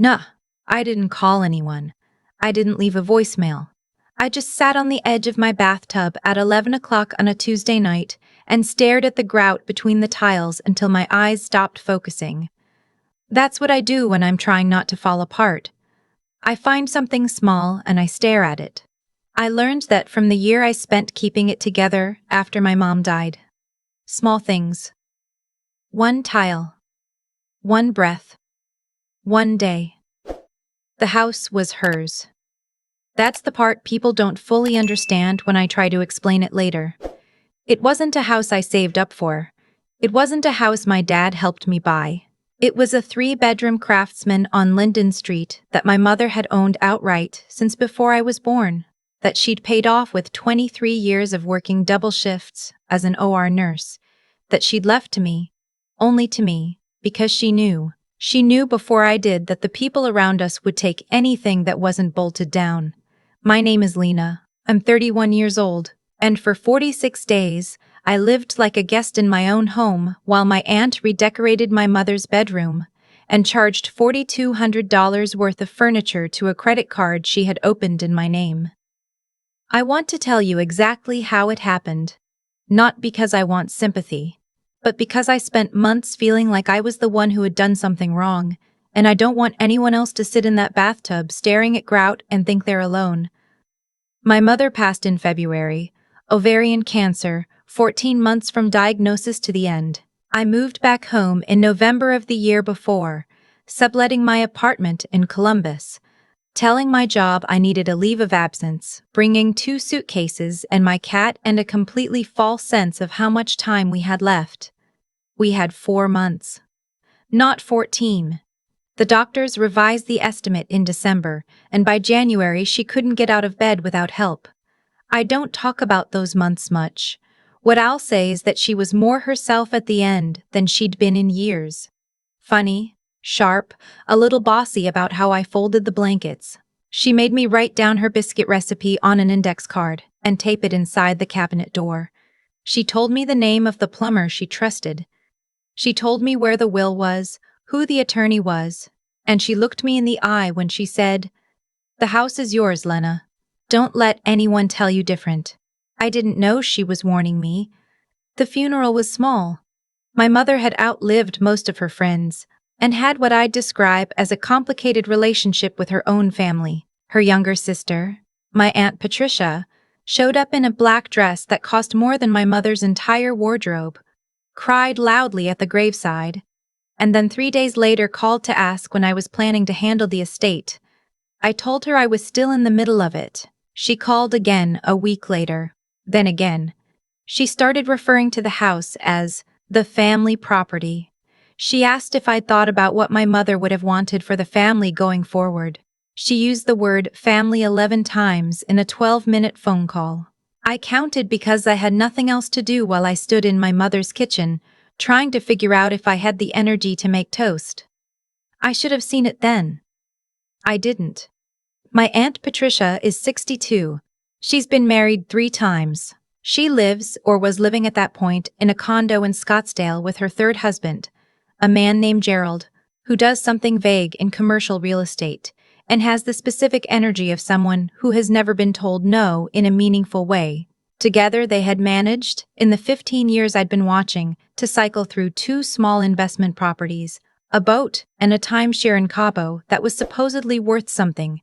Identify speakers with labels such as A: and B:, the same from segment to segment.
A: Nah, I didn't call anyone. I didn't leave a voicemail. I just sat on the edge of my bathtub at 11 o'clock on a Tuesday night and stared at the grout between the tiles until my eyes stopped focusing. That's what I do when I'm trying not to fall apart. I find something small and I stare at it. I learned that from the year I spent keeping it together after my mom died. Small things. One tile. One breath. One day. The house was hers. That's the part people don't fully understand when I try to explain it later. It wasn't a house I saved up for. It wasn't a house my dad helped me buy. It was a 3-bedroom craftsman on Linden Street that my mother had owned outright since before I was born, that she'd paid off with 23 years of working double shifts as an OR nurse, that she'd left to me, only to me, because she knew. She knew before I did that the people around us would take anything that wasn't bolted down. My name is Lena. I'm 31 years old, and for 46 days, I lived like a guest in my own home while my aunt redecorated my mother's bedroom and charged $4,200 worth of furniture to a credit card she had opened in my name. I want to tell you exactly how it happened, not because I want sympathy, but because I spent months feeling like I was the one who had done something wrong, and I don't want anyone else to sit in that bathtub staring at grout and think they're alone. My mother passed in February, ovarian cancer, 14 months from diagnosis to the end. I moved back home in November of the year before, subletting my apartment in Columbus, telling my job I needed a leave of absence, bringing 2 suitcases and my cat and a completely false sense of how much time we had left. We had 4 months. Not 14. The doctors revised the estimate in December, and by January she couldn't get out of bed without help. I don't talk about those months much. What I'll say is that she was more herself at the end than she'd been in years. Funny, sharp, a little bossy about how I folded the blankets. She made me write down her biscuit recipe on an index card and tape it inside the cabinet door. She told me the name of the plumber she trusted. She told me where the will was, who the attorney was, and she looked me in the eye when she said, "The house is yours, Lena. Don't let anyone tell you different." I didn't know she was warning me. The funeral was small. My mother had outlived most of her friends and had what I'd describe as a complicated relationship with her own family. Her younger sister, my Aunt Patricia, showed up in a black dress that cost more than my mother's entire wardrobe, cried loudly at the graveside, and then 3 days later called to ask when I was planning to handle the estate. I told her I was still in the middle of it. She called again a week later. Then again. She started referring to the house as the family property. She asked if I'd thought about what my mother would have wanted for the family going forward. She used the word family 11 times in a 12-minute phone call. I counted because I had nothing else to do while I stood in my mother's kitchen, trying to figure out if I had the energy to make toast. I should have seen it then. I didn't. My Aunt Patricia is 62. She's been married 3 times. She lives, or was living at that point, in a condo in Scottsdale with her 3rd husband, a man named Gerald, who does something vague in commercial real estate, and has the specific energy of someone who has never been told no in a meaningful way. Together they had managed, in the 15 years I'd been watching, to cycle through 2 small investment properties, a boat and a timeshare in Cabo that was supposedly worth something.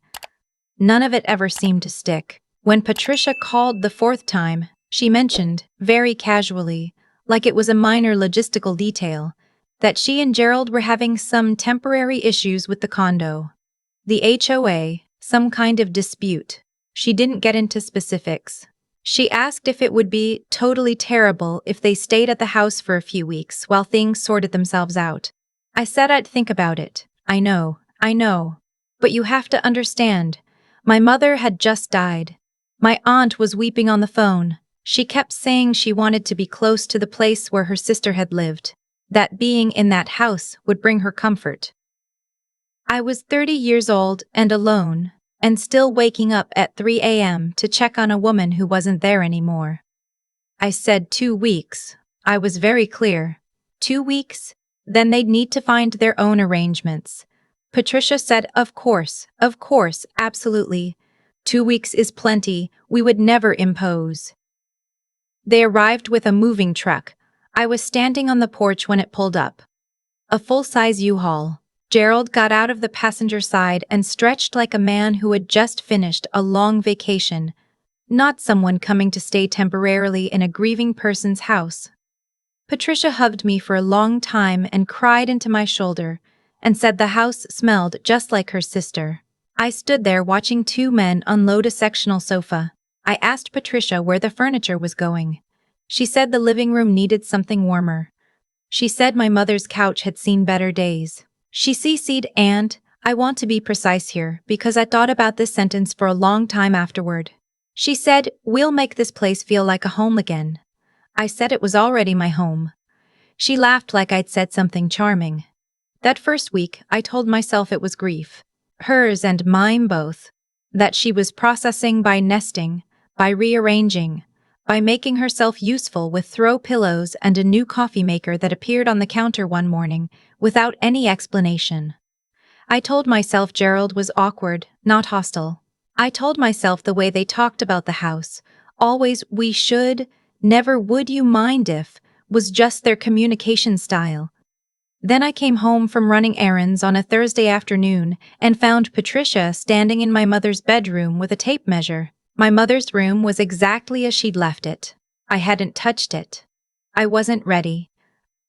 A: None of it ever seemed to stick. When Patricia called the 4th time, she mentioned, very casually, like it was a minor logistical detail, that she and Gerald were having some temporary issues with the condo. The HOA, some kind of dispute. She didn't get into specifics. She asked if it would be totally terrible if they stayed at the house for a few weeks while things sorted themselves out. I said I'd think about it. I know. But you have to understand, my mother had just died. My aunt was weeping on the phone. She kept saying she wanted to be close to the place where her sister had lived, that being in that house would bring her comfort. I was 30 years old and alone, and still waking up at 3 a.m. to check on a woman who wasn't there anymore. I said 2 weeks. I was very clear. 2 weeks, then they'd need to find their own arrangements. Patricia said, of course, absolutely. 2 weeks is plenty, we would never impose. They arrived with a moving truck. I was standing on the porch when it pulled up. A full-size U-Haul. Gerald got out of the passenger side and stretched like a man who had just finished a long vacation, not someone coming to stay temporarily in a grieving person's house. Patricia hugged me for a long time and cried into my shoulder, and said the house smelled just like her sister. I stood there watching two men unload a sectional sofa. I asked Patricia where the furniture was going. She said the living room needed something warmer. She said my mother's couch had seen better days. She CC'd and, I want to be precise here because I thought about this sentence for a long time afterward. She said, we'll make this place feel like a home again. I said it was already my home. She laughed like I'd said something charming. That first week, I told myself it was grief. Hers and mine both. That she was processing by nesting, by rearranging, by making herself useful with throw pillows and a new coffee maker that appeared on the counter one morning, without any explanation. I told myself Gerald was awkward, not hostile. I told myself the way they talked about the house, always we should, never would you mind if, was just their communication style. Then I came home from running errands on a Thursday afternoon and found Patricia standing in my mother's bedroom with a tape measure. My mother's room was exactly as she'd left it. I hadn't touched it. I wasn't ready.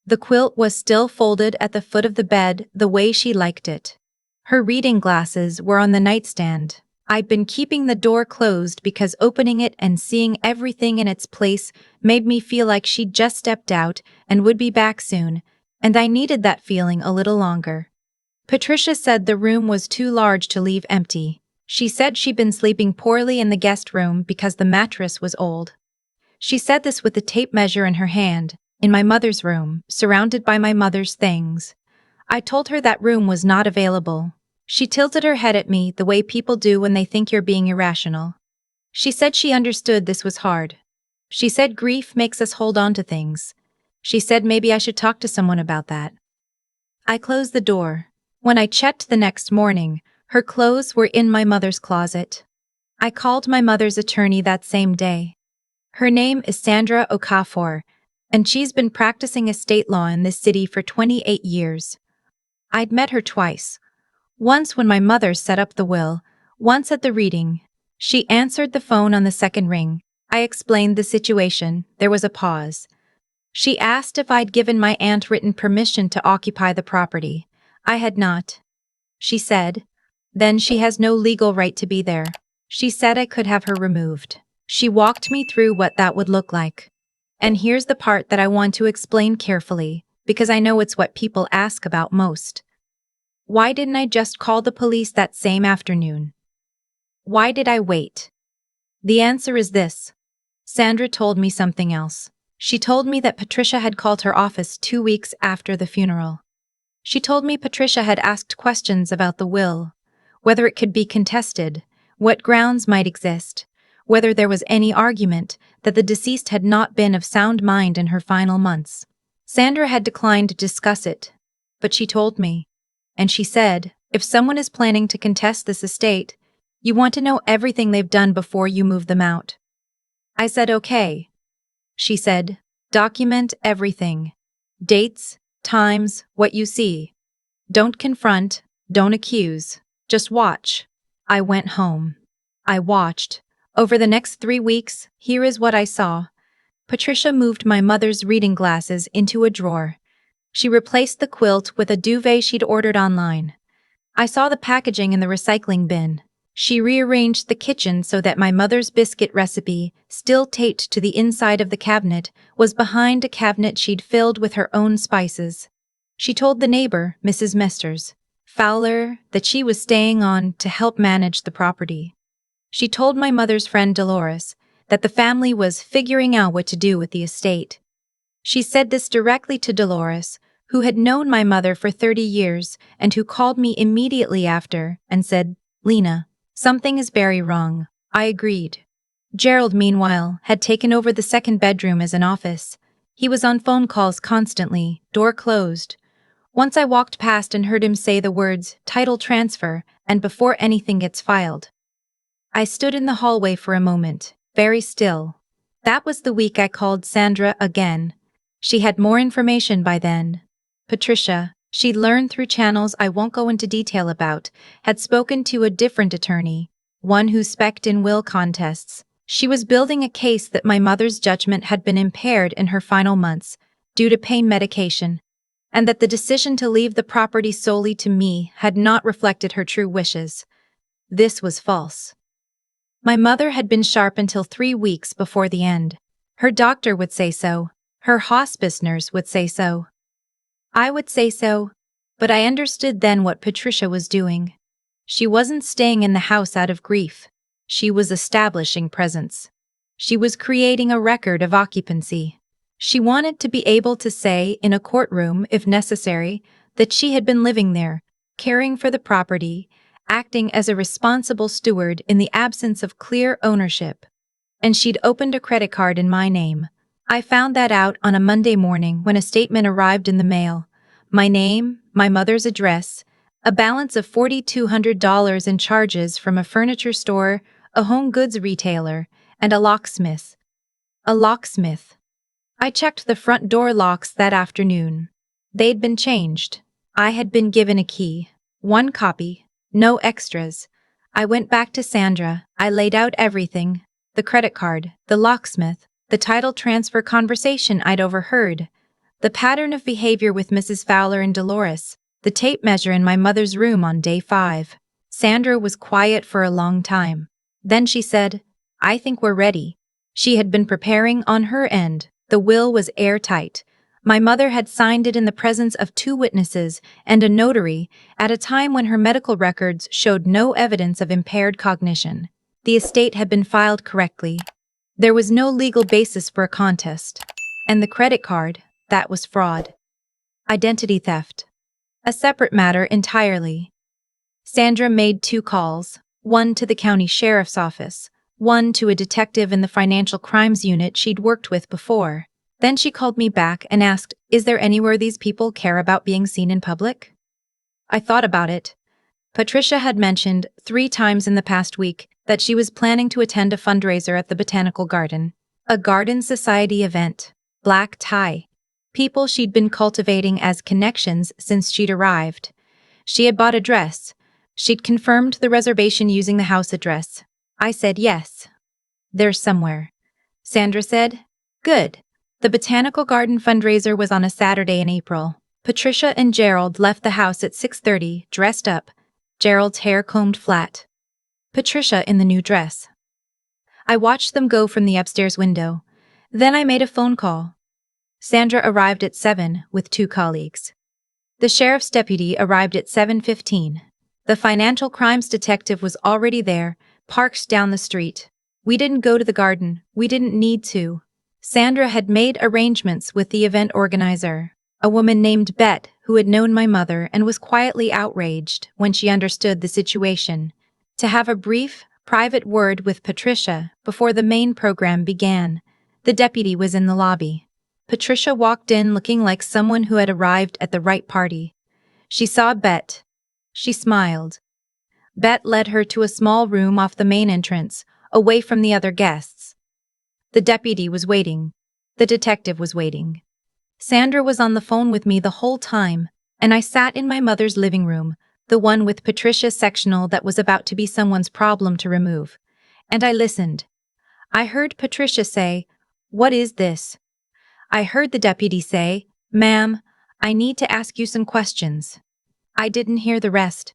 A: The quilt was still folded at the foot of the bed the way she liked it. Her reading glasses were on the nightstand. I'd been keeping the door closed because opening it and seeing everything in its place made me feel like she'd just stepped out and would be back soon, and I needed that feeling a little longer. Patricia said the room was too large to leave empty. She said she'd been sleeping poorly in the guest room because the mattress was old. She said this with the tape measure in her hand, in my mother's room, surrounded by my mother's things. I told her that room was not available. She tilted her head at me the way people do when they think you're being irrational. She said she understood this was hard. She said grief makes us hold on to things. She said maybe I should talk to someone about that. I closed the door. When I checked the next morning, her clothes were in my mother's closet. I called my mother's attorney that same day. Her name is Sandra Okafor, and she's been practicing estate law in this city for 28 years. I'd met her twice. Once when my mother set up the will, once at the reading. She answered the phone on the second ring. I explained the situation. There was a pause. She asked if I'd given my aunt written permission to occupy the property. I had not. She said, then she has no legal right to be there. She said I could have her removed. She walked me through what that would look like. And here's the part that I want to explain carefully, because I know it's what people ask about most. Why didn't I just call the police that same afternoon? Why did I wait? The answer is this. Sandra told me something else. She told me that Patricia had called her office 2 weeks after the funeral. She told me Patricia had asked questions about the will, whether it could be contested, what grounds might exist, whether there was any argument that the deceased had not been of sound mind in her final months. Sandra had declined to discuss it, but she told me. And she said, if someone is planning to contest this estate, you want to know everything they've done before you move them out. I said okay. She said, document everything. Dates, times, what you see. Don't confront, don't accuse, just watch. I went home. I watched. Over the next 3 weeks, here is what I saw. Patricia moved my mother's reading glasses into a drawer. She replaced the quilt with a duvet she'd ordered online. I saw the packaging in the recycling bin. She rearranged the kitchen so that my mother's biscuit recipe, still taped to the inside of the cabinet, was behind a cabinet she'd filled with her own spices. She told the neighbor, Mrs. Mesters, Fowler, that she was staying on to help manage the property. She told my mother's friend Dolores that the family was figuring out what to do with the estate. She said this directly to Dolores, who had known my mother for 30 years and who called me immediately after and said, Lena, something is very wrong. I agreed. Gerald, meanwhile, had taken over the second bedroom as an office. He was on phone calls constantly, door closed. Once I walked past and heard him say the words, title transfer, and before anything gets filed. I stood in the hallway for a moment, very still. That was the week I called Sandra again. She had more information by then. Patricia, she'd learned through channels I won't go into detail about, had spoken to a different attorney, one who spec'd in will contests. She was building a case that my mother's judgment had been impaired in her final months, due to pain medication, and that the decision to leave the property solely to me had not reflected her true wishes. This was false. My mother had been sharp until 3 weeks before the end. Her doctor would say so. Her hospice nurse would say so. I would say so, but I understood then what Patricia was doing. She wasn't staying in the house out of grief. She was establishing presence. She was creating a record of occupancy. She wanted to be able to say in a courtroom, if necessary, that she had been living there, caring for the property, acting as a responsible steward in the absence of clear ownership. And she'd opened a credit card in my name. I found that out on a Monday morning when a statement arrived in the mail. My name, my mother's address, a balance of $4,200 in charges from a furniture store, a home goods retailer, and a locksmith. A locksmith. I checked the front door locks that afternoon. They'd been changed. I had been given a key. One copy. No extras. I went back to Sandra. I laid out everything. The credit card, the locksmith, the title transfer conversation I'd overheard, the pattern of behavior with Mrs. Fowler and Dolores, the tape measure in my mother's room on day 5. Sandra was quiet for a long time. Then she said, "I think we're ready." She had been preparing on her end. The will was airtight. My mother had signed it in the presence of 2 witnesses and a notary at a time when her medical records showed no evidence of impaired cognition. The estate had been filed correctly. There was no legal basis for a contest. And the credit card, that was fraud. Identity theft. A separate matter entirely. Sandra made 2 calls, one to the county sheriff's office, one to a detective in the financial crimes unit she'd worked with before. Then she called me back and asked, "Is there anywhere these people care about being seen in public?" I thought about it. Patricia had mentioned 3 times in the past week that she was planning to attend a fundraiser at the Botanical Garden, a garden society event, black tie, people she'd been cultivating as connections since she'd arrived. She had bought a dress. She'd confirmed the reservation using the house address. I said yes. "There's somewhere." Sandra said, "Good." The Botanical Garden fundraiser was on a Saturday in April. Patricia and Gerald left the house at 6:30, dressed up, Gerald's hair combed flat. Patricia in the new dress. I watched them go from the upstairs window. Then I made a phone call. Sandra arrived at 7 with 2 colleagues. The sheriff's deputy arrived at 7:15. The financial crimes detective was already there, parked down the street. We didn't go to the garden. We didn't need to. Sandra had made arrangements with the event organizer, a woman named Bet who had known my mother and was quietly outraged when she understood the situation, to have a brief, private word with Patricia before the main program began. The deputy was in the lobby. Patricia walked in looking like someone who had arrived at the right party. She saw Bet. She smiled. Bet led her to a small room off the main entrance, away from the other guests. The deputy was waiting. The detective was waiting. Sandra was on the phone with me the whole time, and I sat in my mother's living room, the one with Patricia's sectional that was about to be someone's problem to remove. And I listened. I heard Patricia say, "What is this?" I heard the deputy say, "Ma'am, I need to ask you some questions." I didn't hear the rest.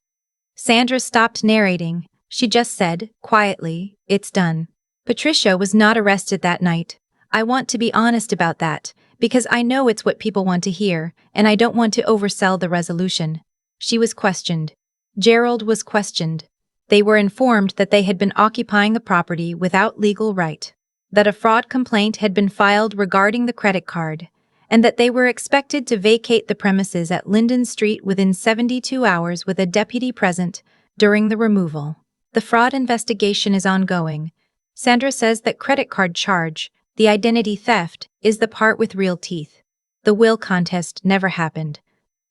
A: Sandra stopped narrating. She just said, quietly, "It's done." Patricia was not arrested that night. I want to be honest about that, because I know it's what people want to hear, and I don't want to oversell the resolution. She was questioned. Gerald was questioned. They were informed that they had been occupying the property without legal right, that a fraud complaint had been filed regarding the credit card, and that they were expected to vacate the premises at Linden Street within 72 hours with a deputy present during the removal. The fraud investigation is ongoing. Sandra says that credit card charge, the identity theft, is the part with real teeth. The will contest never happened.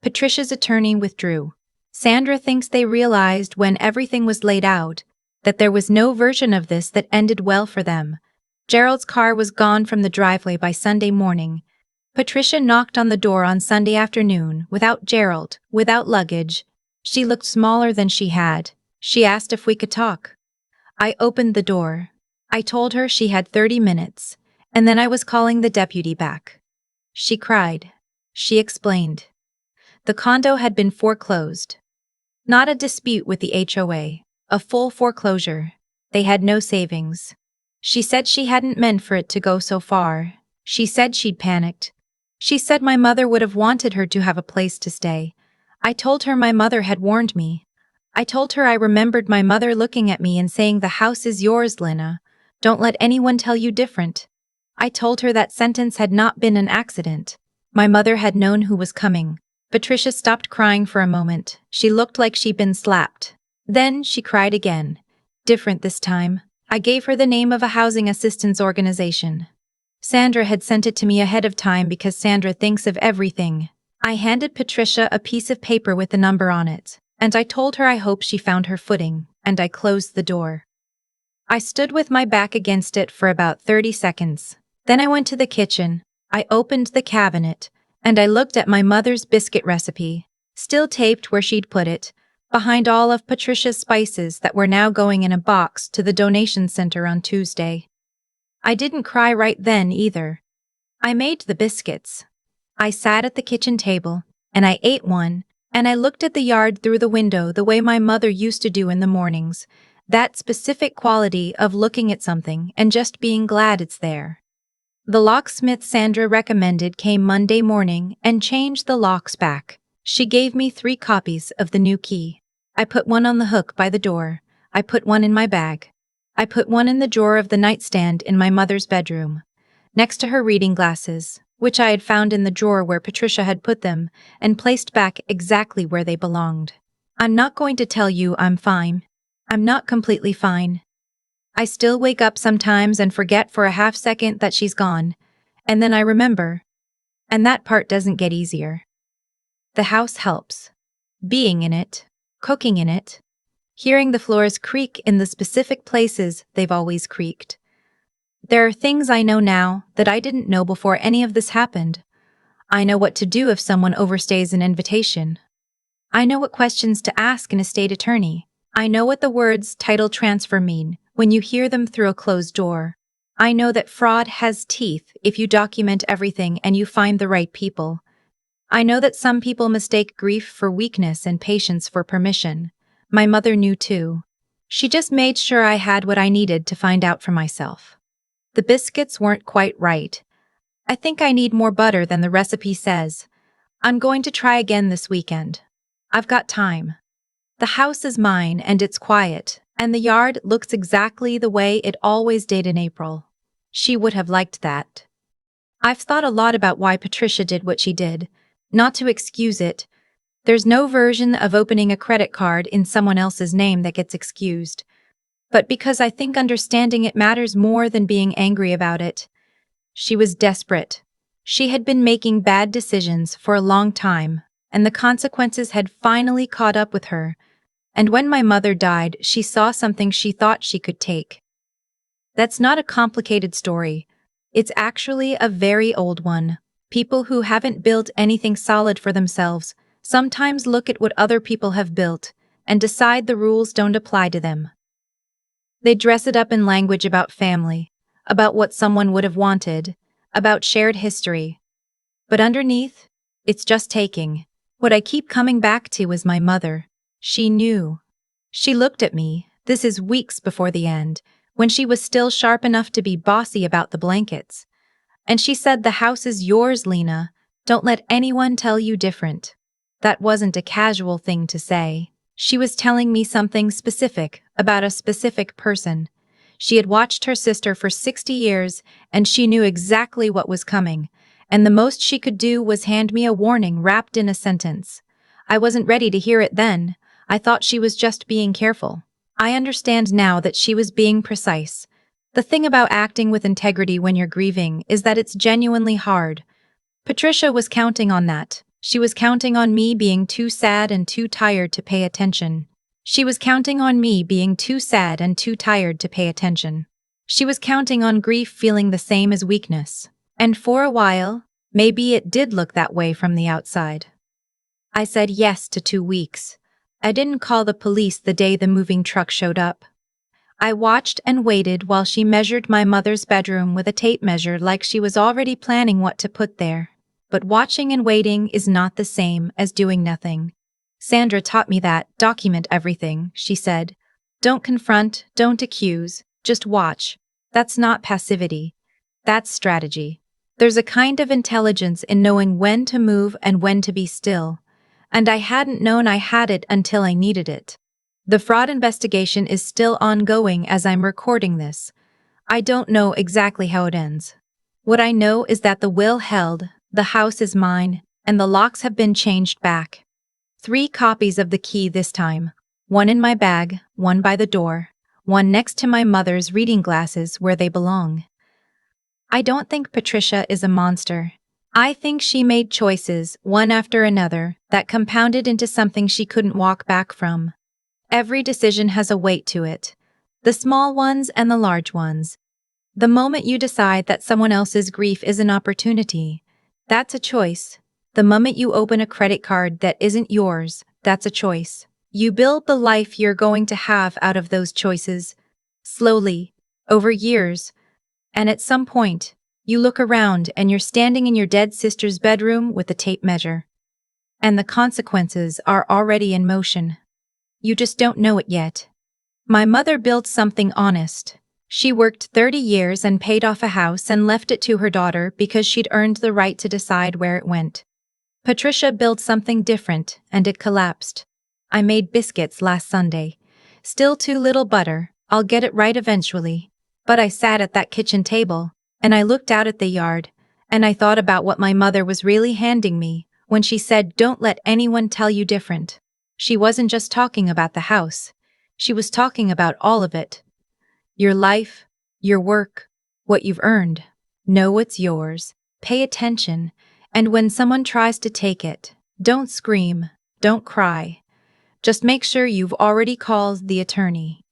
A: Patricia's attorney withdrew. Sandra thinks they realized when everything was laid out that there was no version of this that ended well for them. Gerald's car was gone from the driveway by Sunday morning. Patricia knocked on the door on Sunday afternoon, without Gerald, without luggage. She looked smaller than she had. She asked if we could talk. I opened the door. I told her she had 30 minutes, and then I was calling the deputy back. She cried. She explained. The condo had been foreclosed. Not a dispute with the HOA, a full foreclosure. They had no savings. She said she hadn't meant for it to go so far. She said she'd panicked. She said my mother would have wanted her to have a place to stay. I told her my mother had warned me. I told her I remembered my mother looking at me and saying, "The house is yours, Lena. Don't let anyone tell you different." I told her that sentence had not been an accident. My mother had known who was coming. Patricia stopped crying for a moment. She looked like she'd been slapped. Then she cried again. Different this time. I gave her the name of a housing assistance organization. Sandra had sent it to me ahead of time because Sandra thinks of everything. I handed Patricia a piece of paper with the number on it, and I told her I hope she found her footing, and I closed the door. I stood with my back against it for about 30 seconds. Then I went to the kitchen. I opened the cabinet, and I looked at my mother's biscuit recipe, still taped where she'd put it, behind all of Patricia's spices that were now going in a box to the donation center on Tuesday. I didn't cry right then either. I made the biscuits. I sat at the kitchen table, and I ate one, and I looked at the yard through the window the way my mother used to do in the mornings, that specific quality of looking at something and just being glad it's there. The locksmith Sandra recommended came Monday morning and changed the locks back. She gave me 3 copies of the new key. I put one on the hook by the door. I put one in my bag. I put one in the drawer of the nightstand in my mother's bedroom, next to her reading glasses, which I had found in the drawer where Patricia had put them, and placed back exactly where they belonged. I'm not going to tell you I'm fine. I'm not completely fine. I still wake up sometimes and forget for a half second that she's gone, and then I remember. And that part doesn't get easier. The house helps. Being in it, cooking in it, hearing the floors creak in the specific places they've always creaked. There are things I know now that I didn't know before any of this happened. I know what to do if someone overstays an invitation. I know what questions to ask an estate attorney. I know what the words title transfer mean when you hear them through a closed door. I know that fraud has teeth if you document everything and you find the right people. I know that some people mistake grief for weakness and patience for permission. My mother knew too. She just made sure I had what I needed to find out for myself. The biscuits weren't quite right. I think I need more butter than the recipe says. I'm going to try again this weekend. I've got time. The house is mine and it's quiet, and the yard looks exactly the way it always did in April. She would have liked that. I've thought a lot about why Patricia did what she did, not to excuse it. There's no version of opening a credit card in someone else's name that gets excused, but because I think understanding it matters more than being angry about it. She was desperate. She had been making bad decisions for a long time, and the consequences had finally caught up with her. And when my mother died, she saw something she thought she could take. That's not a complicated story. It's actually a very old one. People who haven't built anything solid for themselves sometimes look at what other people have built and decide the rules don't apply to them. They dress it up in language about family, about what someone would have wanted, about shared history. But underneath, it's just taking. What I keep coming back to is my mother. She knew. She looked at me, this is weeks before the end, when she was still sharp enough to be bossy about the blankets. And she said, "The house is yours, Lena. Don't let anyone tell you different." That wasn't a casual thing to say. She was telling me something specific about a specific person. She had watched her sister for 60 years, and she knew exactly what was coming, and the most she could do was hand me a warning wrapped in a sentence. I wasn't ready to hear it then. I thought she was just being careful. I understand now that she was being precise. The thing about acting with integrity when you're grieving is that it's genuinely hard. Patricia was counting on that. She was counting on me being too sad and too tired to pay attention. She was counting on me being too sad and too tired to pay attention. She was counting on grief feeling the same as weakness. And for a while, maybe it did look that way from the outside. I said yes to 2 weeks. I didn't call the police the day the moving truck showed up. I watched and waited while she measured my mother's bedroom with a tape measure like she was already planning what to put there. But watching and waiting is not the same as doing nothing. Sandra taught me that. Document everything, she said. Don't confront, don't accuse, just watch. That's not passivity. That's strategy. There's a kind of intelligence in knowing when to move and when to be still. And I hadn't known I had it until I needed it. The fraud investigation is still ongoing as I'm recording this. I don't know exactly how it ends. What I know is that the will held, the house is mine, and the locks have been changed back. 3 copies of the key this time. 1 in my bag, 1 by the door, 1 next to my mother's reading glasses where they belong. I don't think Patricia is a monster. I think she made choices, one after another, that compounded into something she couldn't walk back from. Every decision has a weight to it. The small ones and the large ones. The moment you decide that someone else's grief is an opportunity, that's a choice. The moment you open a credit card that isn't yours, that's a choice. You build the life you're going to have out of those choices. Slowly, over years. And at some point, you look around and you're standing in your dead sister's bedroom with a tape measure. And the consequences are already in motion. You just don't know it yet. My mother built something honest. She worked 30 years and paid off a house and left it to her daughter because she'd earned the right to decide where it went. Patricia built something different, and it collapsed. I made biscuits last Sunday. Still too little butter, I'll get it right eventually. But I sat at that kitchen table, and I looked out at the yard, and I thought about what my mother was really handing me when she said, "Don't let anyone tell you different." She wasn't just talking about the house. She was talking about all of it. Your life, your work, what you've earned. Know what's yours. Pay attention. And when someone tries to take it, don't scream, don't cry. Just make sure you've already called the attorney.